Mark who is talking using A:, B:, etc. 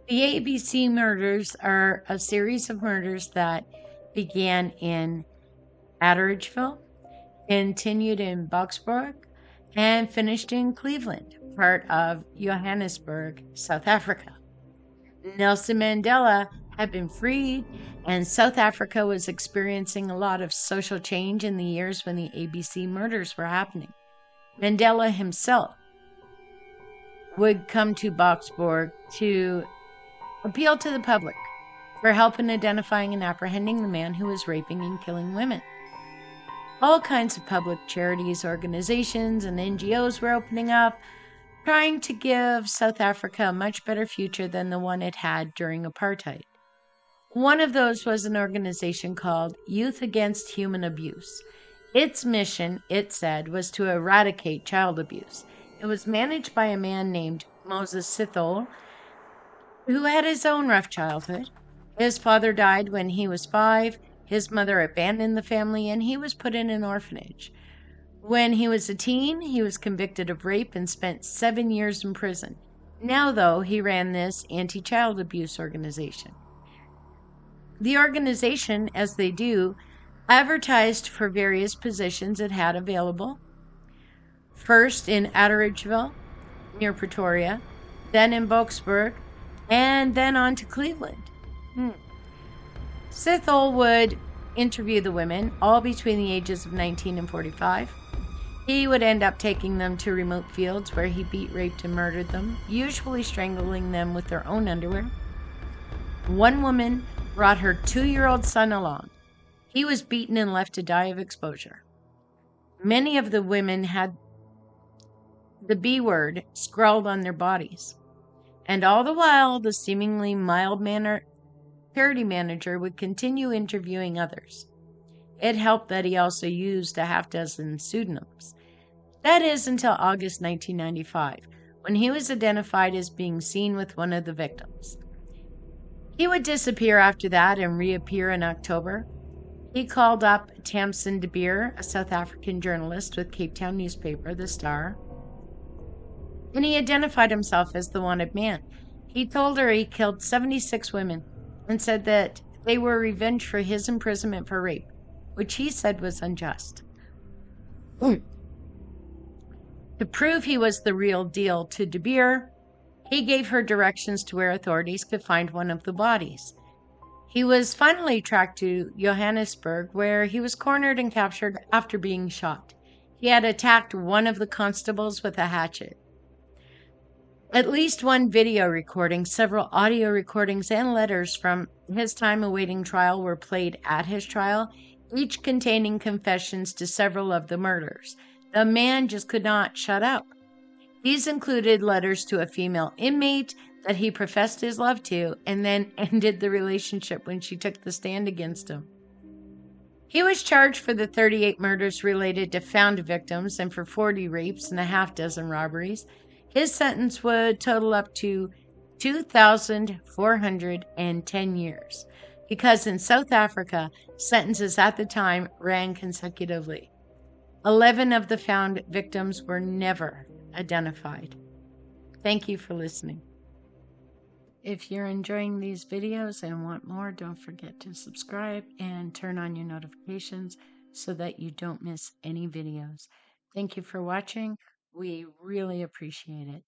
A: The ABC murders are a series of murders that began in Atteridgeville, continued in Boksburg, and finished in Cleveland, part of Johannesburg, South Africa. Nelson Mandela had been freed, and South Africa was experiencing a lot of social change in the years when the ABC murders were happening. Mandela himself would come to Boksburg to appeal to the public for help in identifying and apprehending the man who was raping and killing women. All kinds of public charities, organizations, and NGOs were opening up, trying to give South Africa a much better future than the one it had during apartheid. One of those was an organization called Youth Against Human Abuse. Its mission, it said, was to eradicate child abuse. It was managed by a man named Moses Sithole, who had his own rough childhood. His father died when he was 5, his mother abandoned the family, and he was put in an orphanage. When he was a teen, he was convicted of rape and spent 7 years in prison. Now, though, he ran this anti-child abuse organization. The organization, as they do, advertised for various positions it had available. First in Atteridgeville, near Pretoria, then in Boksburg, and then on to Cleveland. Sithole would interview the women, all between the ages of 19 and 45. He would end up taking them to remote fields where he beat, raped, and murdered them, usually strangling them with their own underwear. One woman brought her 2-year-old son along. He was beaten and left to die of exposure. Many of the women had the B word scrawled on their bodies. And all the while, the seemingly mild-mannered charity manager would continue interviewing others. It helped that he also used a half-dozen pseudonyms. That is until August 1995, when he was identified as being seen with one of the victims. He would disappear after that and reappear in October. He called up Tamsin de Beer, a South African journalist with Cape Town newspaper, The Star, and he identified himself as the wanted man. He told her he killed 76 women and said that they were revenge for his imprisonment for rape, which he said was unjust. To prove he was the real deal to De Beer, he gave her directions to where authorities could find one of the bodies. He was finally tracked to Johannesburg, where he was cornered and captured after being shot. He had attacked one of the constables with a hatchet. At least one video recording, several audio recordings, and letters from his time awaiting trial were played at his trial, each containing confessions to several of the murders. The man just could not shut up. These included letters to a female inmate that he professed his love to, and then ended the relationship when she took the stand against him. He was charged for the 38 murders related to found victims and for 40 rapes and a half-dozen robberies. His sentence would total up to 2,410 years, because in South Africa, sentences at the time ran consecutively. 11 of the found victims were never identified. Thank you for listening. If you're enjoying these videos and want more, don't forget to subscribe and turn on your notifications so that you don't miss any videos. Thank you for watching. We really appreciate it.